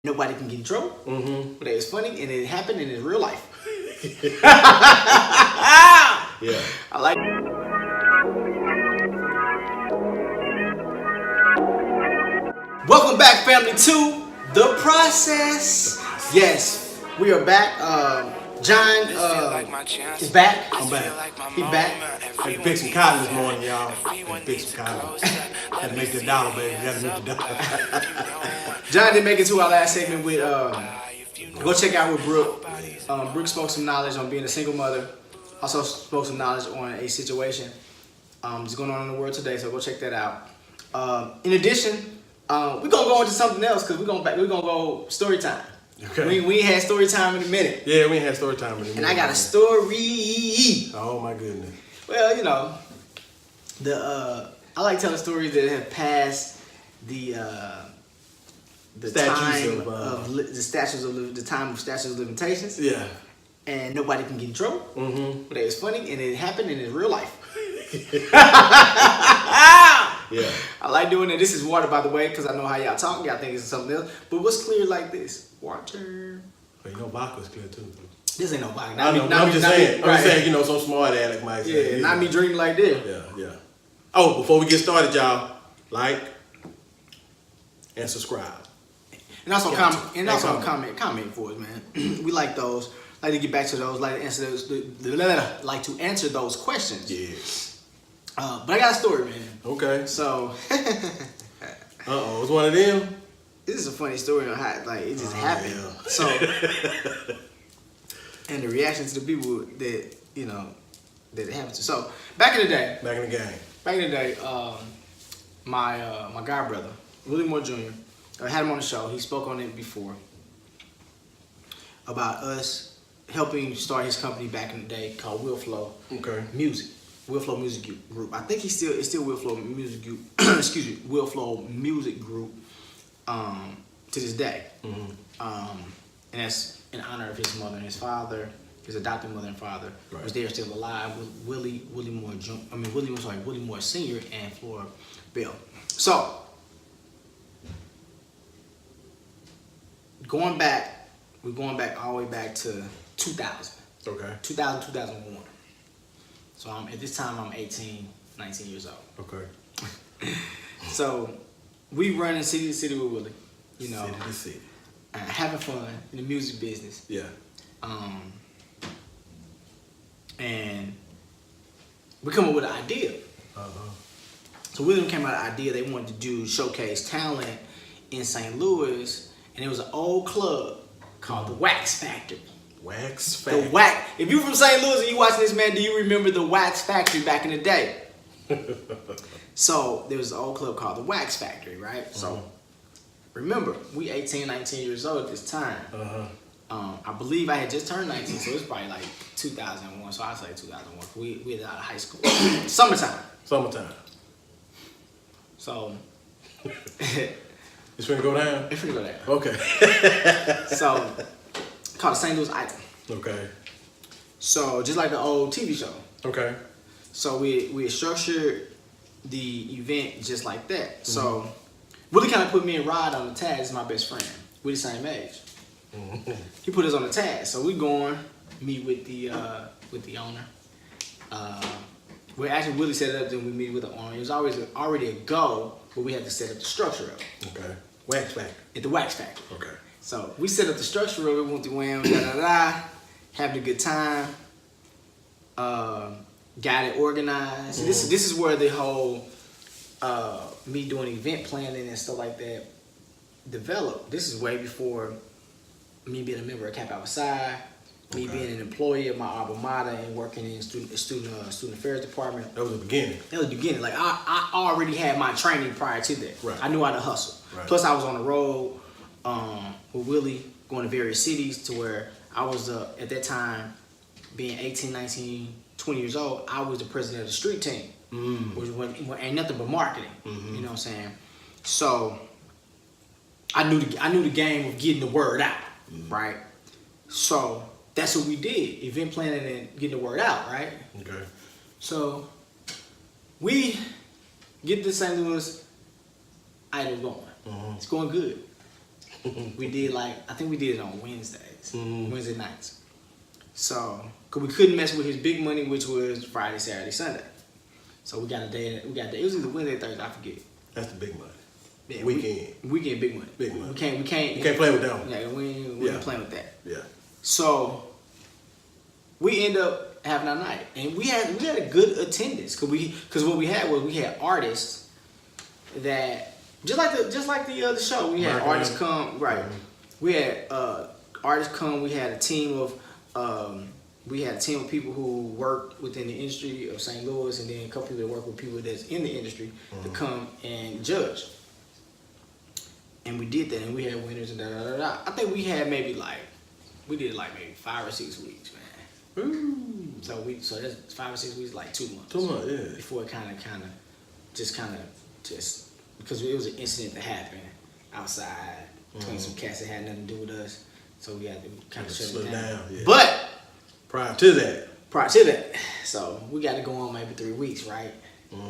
Nobody can get in trouble. But it's funny and it happened in his real life. Yeah. I like Welcome back, family, to The Process. Yes, we are back. John is back. I'm back. He back. Had to pick some cotton this morning, y'all. Had to pick some cotton. Had to make the dollar, baby. Got to make the dollar. John didn't make it to our last segment with go check out with Brooke. Brooke spoke some knowledge on being a single mother. Also spoke some knowledge on a situation that's going on in the world today. So go check that out. In addition, we're gonna go into something else because we're gonna go story time. Okay. We ain't had story time in a minute. Yeah, we ain't had story time in a minute. And I got a story. Oh my goodness. Well, you know, I like telling stories that have passed the Statutes time of the time of statutes of limitations. Yeah. And nobody can get in trouble. But it's funny and it happened in his real life. Yeah. I like doing it. This is water, by the way, because I know how y'all talk. Y'all think it's something else. But what's clear like this? Water. Well, you know, vodka's clear too. This ain't no vodka. I'm just saying, you know, some smart aleck might say. Yeah, not me drinking like this. Yeah. Oh, before we get started, y'all, like and subscribe. And also comment for us, man. We like those. Like to get back to those. Like to answer those. Like to answer those questions. Yeah. But I got a story, man. Okay. So. It's one of them. This is a funny story on how it just happened. Yeah. So. And the reaction to the people that that it happened to. So back in the day. Back in the game. Back in the day, my god brother, Willie Moore Jr. I had him on the show. He spoke on it before about us helping start his company back in the day called Willflow Music. Willflow Music Group. I think it's still Willflow Music Group. Excuse me, Willflow Music Group. To this day. And that's in honor of his mother and his father. His adopted mother and father, which they are still alive. Willie Moore Sr. and Flora Bell. So we're going back all the way back to 2000. Okay. 2001. So at this time I'm 18, 19 years old. Okay. So we running city to city with Willie, City to city. Having fun in the music business. Yeah. And we come up with an idea. So William came out with an idea. They wanted to do showcase talent in St. Louis, and it was an old club called the Wax Factory. Wax Factory. The Wax. If you're from St. Louis and you watching this, man, do you remember the Wax Factory back in the day? So there was an old club called the Wax Factory, right? So remember, we 18, 19 years old at this time. I believe I had just turned 19, so it was probably like 2001. So I say 2001. We had out of high school. Summertime. So It's finna go down? it's finna go down. Okay. So called the St. Louis Idol. Okay. So just like the old TV show. Okay. So we had structured the event just like that. So Willie kind of put me and Rod on the tag as my best friend. We're the same age. He put us on the tag. So we going meet with the owner. Well, actually Willie set it up, then we meet with the owner. It was already a go, but we had to set up the structure of it. Okay. Wax Factory. At the Wax Factory. Okay. So we set up the structure of it, went to Wham, having a good time. Got it organized. This is where the whole me doing event planning and stuff like that developed. This is way before me being a member of Cap Alpha Psi, me being an employee of my alma mater and working in student affairs department. That was the beginning. That was the beginning. Like I already had my training prior to that. Right. I knew how to hustle. Right. Plus I was on the road with Willie, going to various cities to where I was at that time, being 18, 19, 20 years old, I was the president of the street team, which ain't nothing but marketing. You know what I'm saying? So I knew the game of getting the word out, right? So that's what we did, event planning and getting the word out, right? Okay. So we get the St. Louis Idol going. It's going good. We did I think we did it on Wednesdays, Wednesday nights. So, cause we couldn't mess with his big money, which was Friday, Saturday, Sunday. So we got a day. It was either Wednesday, Thursday. I forget. That's the big money. Yeah, Weekend big money. Big money. We can't. You can't play with them. Yeah, we ain't playing with that. Yeah. So we end up having our night, and we had a good attendance, cause what we had artists that just like the show, we had artists come, right? We had artists come. We had a team of people who work within the industry of St. Louis, and then a couple people that work with people that's in the industry to come and judge. And we did that, and we had winners and da da da da. I think we had maybe 5 or 6 weeks, man. Ooh. So that's 5 or 6 weeks, like 2 months. 2 months, yeah. Before it kind of because it was an incident that happened outside between some cats that had nothing to do with us, so we had to kind of shut it down. Yeah. But prior to that, so we got to go on maybe 3 weeks, right?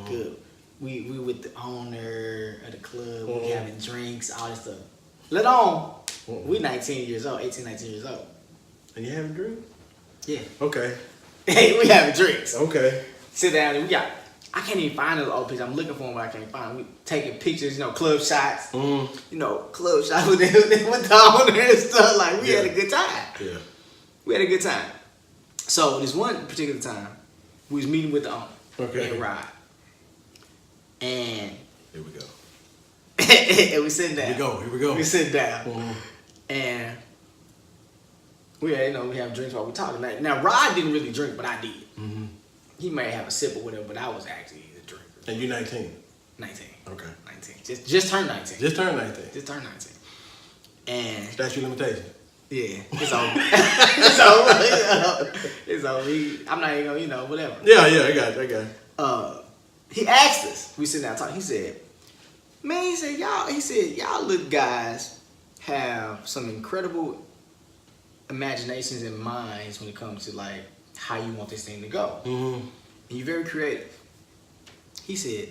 Good. We with the owner of the club, we having drinks, all this stuff. Let on. We 18, 19 years old. And you having a drink? Yeah. Okay. Hey, we having drinks. Okay. Sit down and I can't even find those old pictures. I'm looking for them, but I can't find them. We taking pictures, club shots. Club shots with the owner and stuff. Like, we had a good time. Yeah. We had a good time. So, this one particular time, we was meeting with the owner. Okay. And Rod. And here we go. and we sitting down. Here we go. We sit down. And we have drinks while we talking. Now, Rod didn't really drink, but I did. He may have a sip or whatever, but I was actually the drinker. And you 19? 19. Okay. 19. Just turned 19. Just turned 19. Just turned 19. And statute of limitation. Yeah, it's over. It's over. I'm not even gonna, whatever. Yeah, I got it. He asked us. We sitting down talking. He said, "Man," he said, y'all little guys have some incredible imaginations and minds when it comes to like how you want this thing to go. And you're very creative." He said,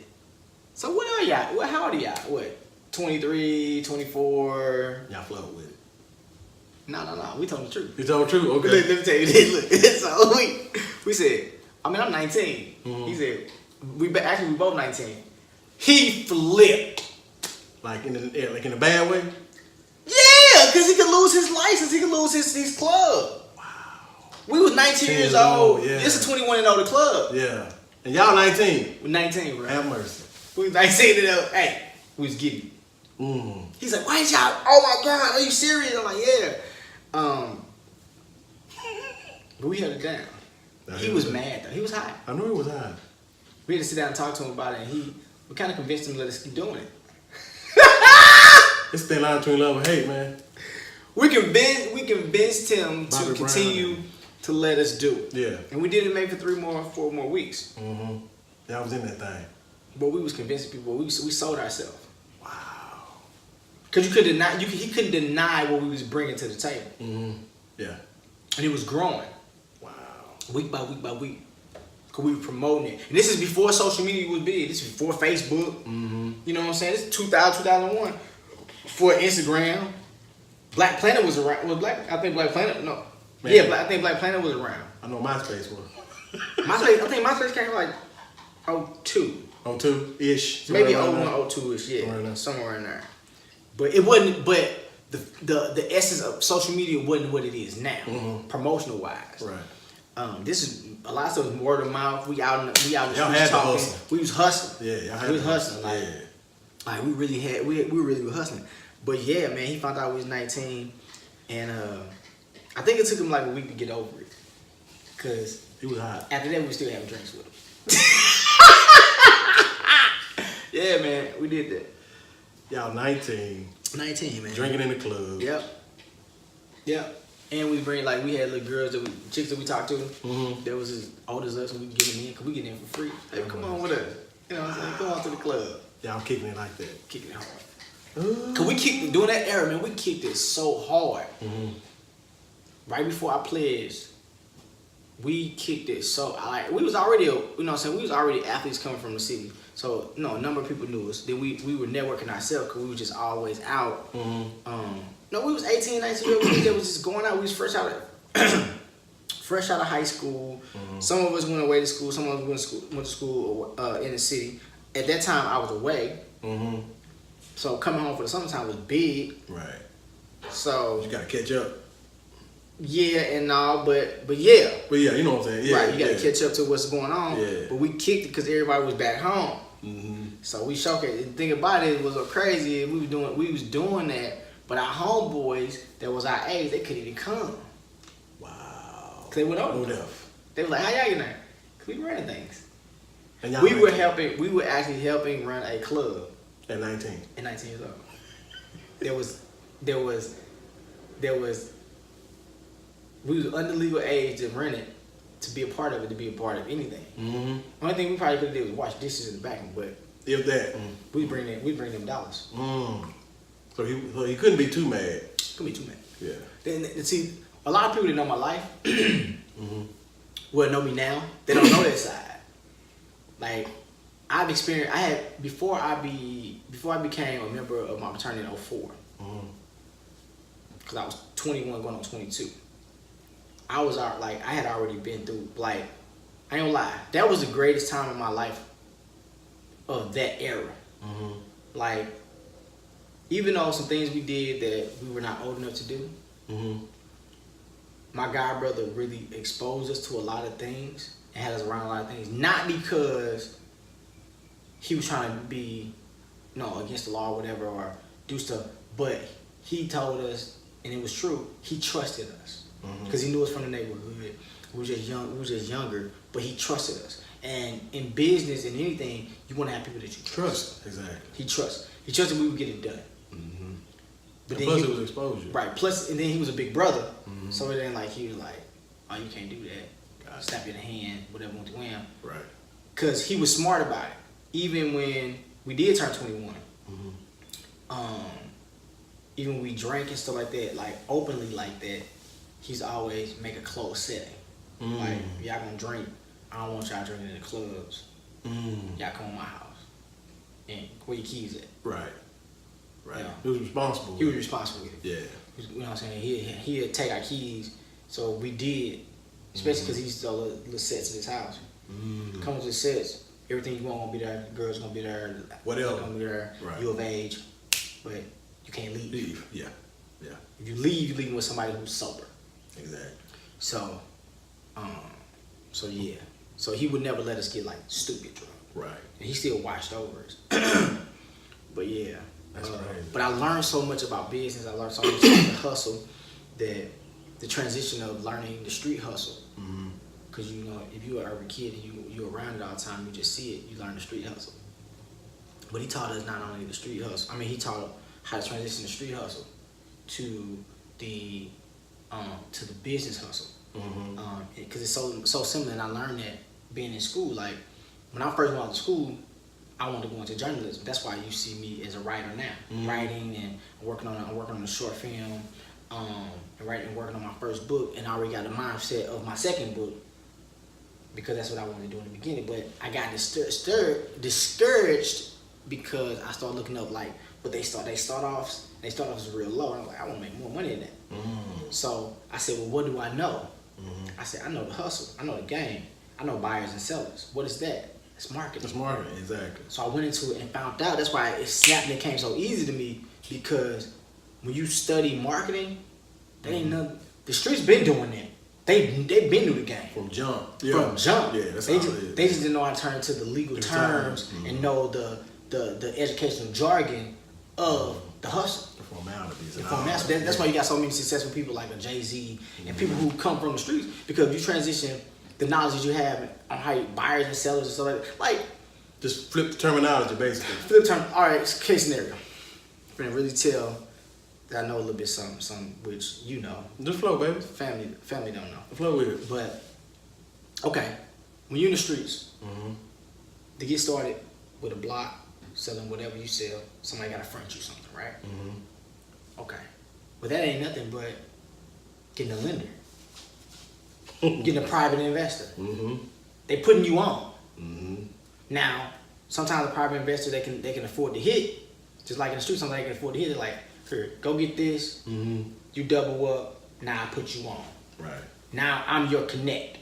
"So what are y'all? How old are y'all? What? 23, 24? Y'all float with it." No. We told the truth. You told the truth? Okay. Let me tell you this. Look, so we said, I'm 19. He said, we both 19. He flipped. Like in a bad way? Yeah, because he could lose his license. He could lose his club. Wow. We was 19 years old. Yeah. This is 21 and older club. Yeah. And y'all 19. We're 19, bro. Have mercy. We was 19 and hey, we was getting. He's like, "Why is y'all? Oh my God, are you serious?" I'm like, "Yeah." But we held it down. He was mad though. He was hot. I knew he was hot. We had to sit down and talk to him about it, and we kind of convinced him to let us keep doing it. It's a thin line between love and hate, man. We convinced him to continue to let us do it. Yeah. And we did it maybe for 4 more weeks. Y'all was in that thing. But we was convincing people. We sold ourselves. Wow. Because he couldn't deny what we was bringing to the table. Yeah. And it was growing. Wow. Week by week by week. Because we were promoting it. And this is before social media was big. This is before Facebook. You know what I'm saying? This is 2001. Before Instagram. Black Planet was around. I think Black Planet, no. Man. Yeah, I think Black Planet was around. I know MySpace was. I think MySpace came like 02. 02-ish. Maybe 01, 02-ish, yeah. Somewhere in there. But it wasn't, the essence of social media wasn't what it is now, promotional wise. Right. This is a lot of stuff was word of mouth. We out in the streets had talking. hustle. We was hustling. Yeah, y'all had we was hustling. Like we really were hustling. But yeah, man, he found out we was 19, and I think it took him like a week to get over it, cause he was hot. After that, we still having drinks with him. Yeah, man, we did that. Y'all 19. 19, man. Drinking in the club. Yep. And we we had little girls chicks that we talked to. That was as old as us, and we get them in, cause we get in for free. Hey, come on with us. You know what I'm saying? Come on to the club. Y'all kicking it like that. Kicking it hard. Cause we kicked during that era, man. We kicked it so hard. Right before I pledged, we kicked it so we was already, you know what I'm saying? We was already athletes coming from the city. So, a number of people knew us. Then we were networking ourselves because we were just always out No, we was 18, 19 years old. We was just going out. We was fresh out of high school. Some of us went away to school. Some of us went to school in the city. At that time, I was away. So coming home for the summertime was big. Right. So you gotta catch up. Yeah, and all, but yeah. But yeah, you know what I'm saying. Yeah, right, you gotta catch up to what's going on. Yeah. But we kicked it because everybody was back home. So we showcased. The thing about it was so crazy. We was doing that, but our homeboys that was our age, they couldn't even come. Wow. Cause they went over. What else? They were like, "How y'all getting there?" Cause we running things. And we were helping. We were actually helping run a club. At 19. At 19 years old. There was. We was under legal age to rent it, to be a part of it, to be a part of anything. Only thing we probably could have did was wash dishes in the back, but if that, we bring them dollars. So he couldn't be too mad. Couldn't be too mad. Yeah. Then see, a lot of people that know my life, well, know me now. They don't know that side. Like I've experienced. I had before I became a member of my fraternity in 04. Because I was 21 going on 22. I was out, like, I had already been through, like, I ain't gonna lie, that was the greatest time in my life of that era. Like, even though some things we did that we were not old enough to do, my god brother really exposed us to a lot of things and had us around a lot of things. Not because he was trying to be, against the law or whatever, or do stuff, but he told us, and it was true, he trusted us. Because he knew us from the neighborhood. We was just younger, but he trusted us. And in business and anything, you want to have people that you trust. Exactly. He trusted we would get it done. But then plus it was exposure. Right. Plus, and then he was a big brother, so it ain't like he was like, "Oh, you can't do that." Slap you in the hand, whatever, went to wham. Right. Because he was smart about it. Even when we did turn 21, even when we drank and stuff like that, like openly like that. He's always make a closed setting. Like, y'all gonna drink, I don't want y'all drinking in the clubs. Y'all come to my house. And where your keys at? Right. You know? He was responsible. He was responsible with it. Yeah. You know what I'm saying? He'd take our keys. So we did, especially because he used to little sets in his house. Come to the sets, everything you want gonna be there, the girls gonna be there, whatever gonna be there, you of age, but you can't leave. Yeah. If you leave, you're leaving with somebody who's sober. Exactly. So yeah. So he would never let us get like stupid drunk. Right. And he still watched over us. But yeah. That's crazy. But I learned so much about business. I learned so much about the hustle, that the transition of learning the street hustle. Because if you're an urban kid and you're around it all the time, you just see it. You learn the street hustle. But he taught us not only the street hustle. I mean, he taught how to transition the street hustle to the business hustle, because it's so similar. And I learned that being in school. Like when I first went out to school, I wanted to go into journalism. That's why you see me as a writer now, writing and working on a short film, and working on my first book. And I already got the mindset of my second book because that's what I wanted to do in the beginning. But I got discouraged because I started looking up like what they start off as real low. And I'm like, I want to make more money than that. So I said, well, what do I know? I said, I know the hustle. I know the game. I know buyers and sellers. What is that? It's marketing. It's marketing, exactly. So I went into it and found out. That's why it snapped and it came so easy to me, because when you study marketing, they ain't nothing. The streets been doing that. They've been through the game. From jump. From jump. Yeah, that's they how just, it is. They just didn't know how to turn to the legal terms and know the educational jargon of the hustle. The formalities. That's why you got so many successful people like a Jay-Z and people who come from the streets, because you transition the knowledge that you have on how you buyers and sellers and stuff like that. Like, just flip the terminology, basically. All right, case scenario. I'm gonna really tell that I know a little bit something which you know. Just flow, baby. Family don't know. Flow with it. But okay, when you're in the streets, to get started with a block, selling whatever you sell, somebody gotta front you something, right? Okay, but that ain't nothing but getting a lender, getting a private investor. They putting you on. Now, sometimes a private investor they can afford to hit, just like in the street. Sometimes they can afford to hit. They're like, Here, go get this. You double up. Now I put you on. Right. Now I'm your connect.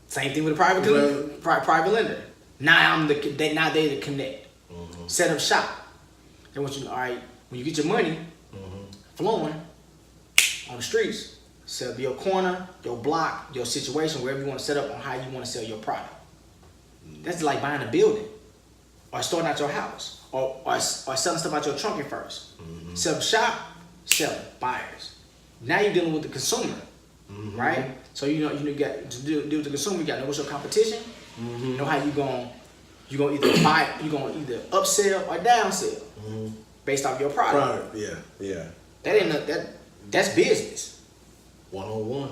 Same thing with a private lender. Now now they the connect. Set up shop. They want you. All right. When you get your money flowing on the streets, set up your corner, your block, your situation, wherever you want to set up on how you want to sell your product. That's like buying a building, or starting out your house, or selling stuff out your trunk at first. Set up shop, sell buyers. Now you're dealing with the consumer, right? So you got to deal with the consumer. You got to know what's your competition. Know how you gonna either buy, you gonna either upsell or downsell based off your product. Yeah. That's business. 101.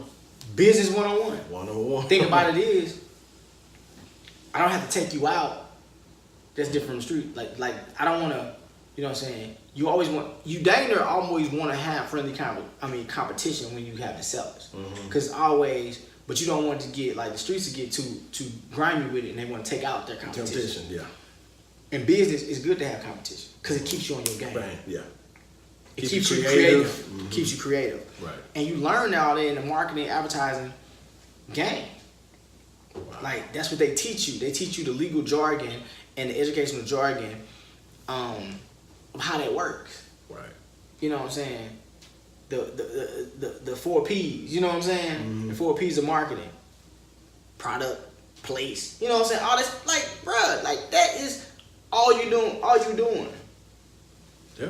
Business 101. 101. Thing about it is, I don't have to take you out. That's different from the street. Like I don't want to, you know what I'm saying? You always want, you dang near always want to have friendly competition when you have the sellers. Because always, but you don't want to get, like the streets to get too grimy with it and they want to take out their competition. Yeah. In business, it's good to have competition because it keeps you on your game. Right, yeah. It keeps you creative. Keeps you creative. Right. And you learn all that in the marketing, advertising game. Wow. Like, that's what they teach you. They teach you the legal jargon and the educational jargon of how that works. Right. You know what I'm saying? The 4 P's, you know what I'm saying? The 4 P's of marketing. Product, place. You know what I'm saying? All this, like, bruh, like that is all you doing. Yeah.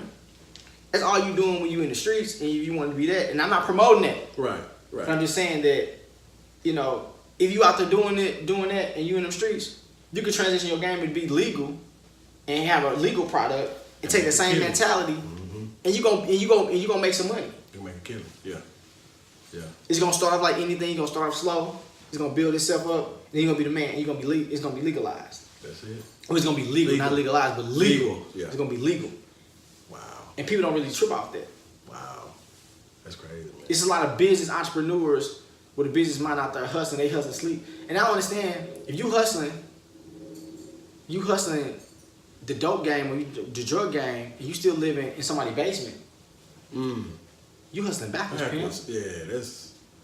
That's all you doing when you in the streets and you want to be that. And I'm not promoting that. Right. But I'm just saying that, you know, if you out there doing that and you in them streets, you could transition your game and be legal and have a legal product and take the same mentality and you gonna make some money. You make a killing. Yeah. It's gonna start off like anything. You're gonna start off slow. It's gonna build itself up. Then you're gonna be the man. It's gonna be legalized. That's it. Or it's gonna be legal, not legalized, but legal. Yeah. It's gonna be legal. Wow. And people don't really trip off that. Wow. That's crazy, man. It's a lot of business entrepreneurs with a business mind out there hustling. They hustling sleep. And I don't understand, if you hustling the dope game or the drug game, and you still living in somebody's basement. You hustling backwards, man. Yeah,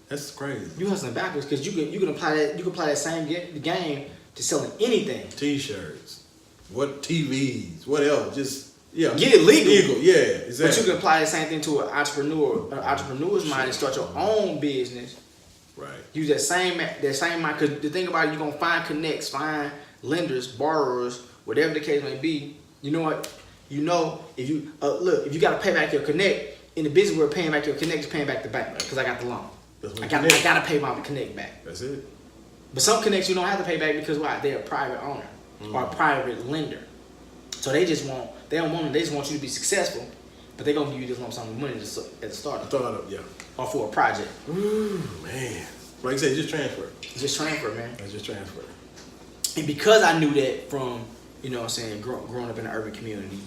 that's crazy. You hustling backwards because you can apply that same game to selling anything. T-shirts, what TVs, what else? Just get it legal. Yeah, exactly. But you can apply the same thing to an entrepreneur's mind and start your own business. Right. Use that same mind. Because the thing about it, you're gonna find connects, find lenders, borrowers, whatever the case may be. You know what? You know if you if you gotta pay back your connect in the business, we're paying back your connect is paying back the bank because I got the loan. I gotta pay my connect back. That's it. But some connects you don't have to pay back because why? They're a private owner or a private lender. So they just want you to be successful, but they're gonna give you this lump sum of money at the start. Yeah. Or for a project. Ooh, man. Like I said, just transfer. Just transfer, man. It's just transfer. And because I knew that from, you know what I'm saying, growing up in an urban community,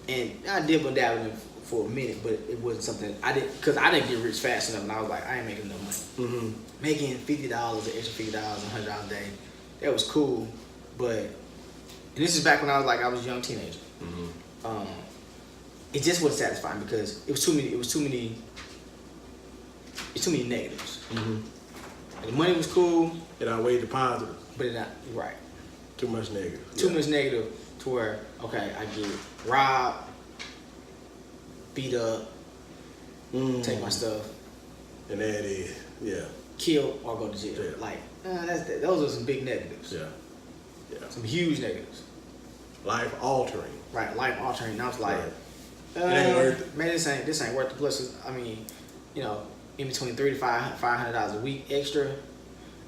and I dibbled and dabbled for a minute, but it wasn't something because I didn't get rich fast enough, and I was like, I ain't making enough money. Making $50, an extra $50, $100 a day, that was cool, but and this is back when I was a young teenager. It just wasn't satisfying because it was too many negatives. And the money was cool. It outweighed the positive. But it not right. Too much negative. Too much negative to where, okay, I get robbed, beat up, take my stuff. And that is, killed or go to jail. Yeah. Like, those are some big negatives. Yeah. Some huge negatives. Life altering. Right, life altering. And I was like, it ain't worth it. Man, this ain't worth the plus. I mean, you know, in between $300 to $500 a week extra.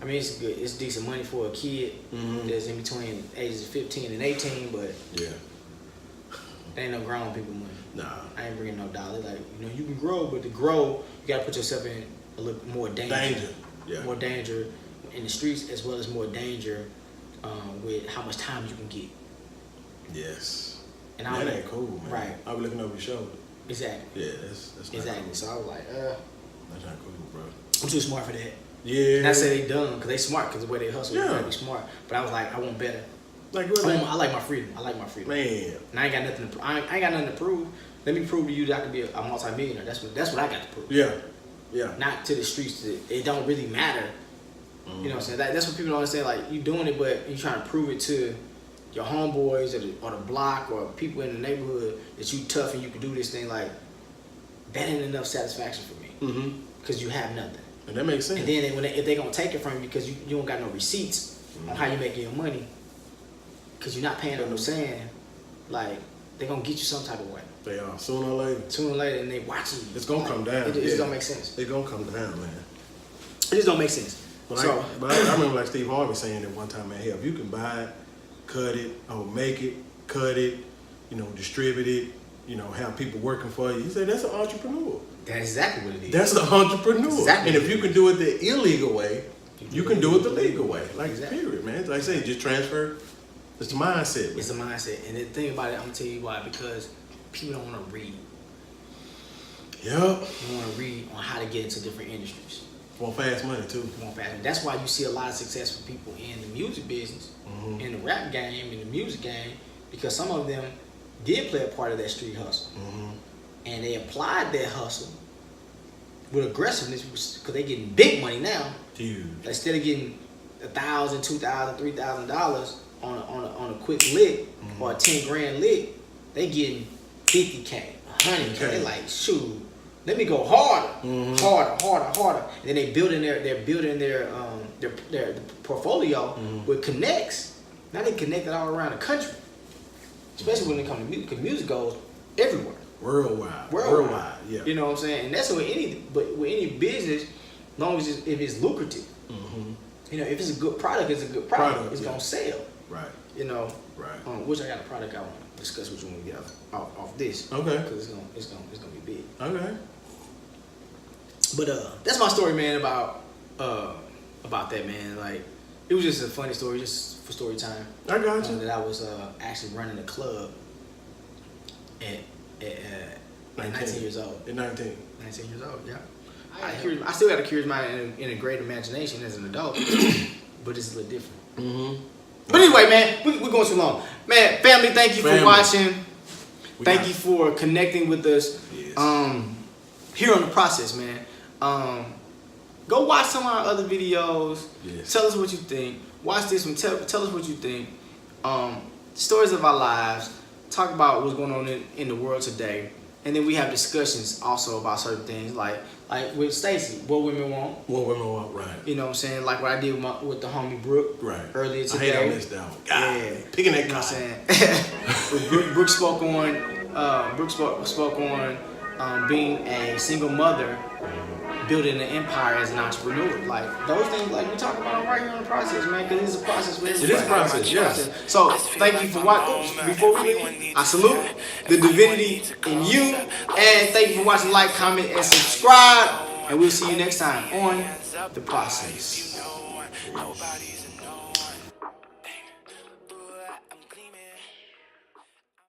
I mean, it's good. It's decent money for a kid that's in between ages of 15 and 18, but yeah, there ain't no grown people money. Nah, I ain't bringing no dollar. Like, you know, you can grow, but to grow, you gotta put yourself in a little more danger. More danger in the streets, as well as more danger with how much time you can get. Yes. And that ain't cool, man. Right. I be looking over your shoulder. Exactly. Yeah, that's not exactly. Cool. So I was like, that's not cool, bro. I'm too smart for that. Yeah. And I say they dumb because they smart because the way they hustle, yeah. they gotta be smart. But I was like, I want better. Like what? I like my freedom. I like my freedom. Man. And I ain't got nothing to. I ain't got nothing to prove. Let me prove to you that I can be a multi-millionaire. That's what I got to prove. Yeah. Yeah. Not to the streets. It don't really matter. You know what I'm saying? That's what people don't understand. Like, you doing it, but you trying to prove it to your homeboys or the block or people in the neighborhood that you tough and you can do this thing. Like, that ain't enough satisfaction for me. Because you have nothing. And that makes sense. And then if they gonna take it from you because you don't got no receipts on how you making your money, because you're not paying them no saying, like, they gonna get you some type of way. They are sooner or later. Sooner or later, and they watching you. It's gonna come down. It just don't make sense. It's gonna come down, man. It just don't make sense. But I remember like Steve Harvey saying it one time, man, hey, if you can buy it, cut it, or make it, cut it, distribute it, have people working for you. He said that's an entrepreneur. That's exactly what it is. That's an entrepreneur. Exactly. And if you can do it the illegal way, you can do it the legal way. Like, exactly. Period, man. Like I say, just transfer. It's a mindset, man. It's a mindset. And the thing about it, I'm going to tell you why. Because people don't want to read. Yep. They want to read on how to get into different industries. Want fast money, too. Want fast money. That's why you see a lot of successful people in the music business, in the rap game, in the music game, because some of them did play a part of that street hustle. And they applied that hustle with aggressiveness because they're getting big money now. Dude. Instead of getting $1,000, $2,000, $3,000 on a quick lick or a 10 grand lick, they getting 50K, 100K. They're like, shoot, let me go harder, harder. And then they're building their portfolio with connects. Now they connected all around the country, especially when it comes to music, because music goes everywhere. Worldwide, yeah. You know what I'm saying? And that's with any business, as long as if it's lucrative. If it's a good product, it's a good product. It's gonna sell. Right. Right. Which I got a product I want to discuss with you when we get off this. Okay. Because it's gonna be big. Okay. But that's my story, man. About that, man. Like, it was just a funny story, just for story time. I got you. That I was actually running a club at 19 years old. At 19. 19 years old, yeah. I still got a curious mind and a great imagination as an adult, but it's a little different. But anyway, man, we're going too long. Man, family, thank you for watching. Thank you for connecting with us. Yes. Here on The Process, man. Go watch some of our other videos. Yes. Tell us what you think. Watch this one. Tell us what you think. Stories of our lives. Talk about what's going on in the world today. And then we have discussions also about certain things, like with Stacy, what women want. What women want, right. You know what I'm saying? Like what I did with the homie Brooke earlier today. I hate I missed that one. Yeah. Picking that, you know what I'm saying? Brooke spoke on being a single mother, building an empire as an entrepreneur. Like those things, like we talk about right here on The Process, man, because it's a process for everybody. It is a process, yes. So thank you for watching. Before we leave, I salute the divinity in you, and thank you for watching. Like, comment, and subscribe, and we'll see you next time on The Process.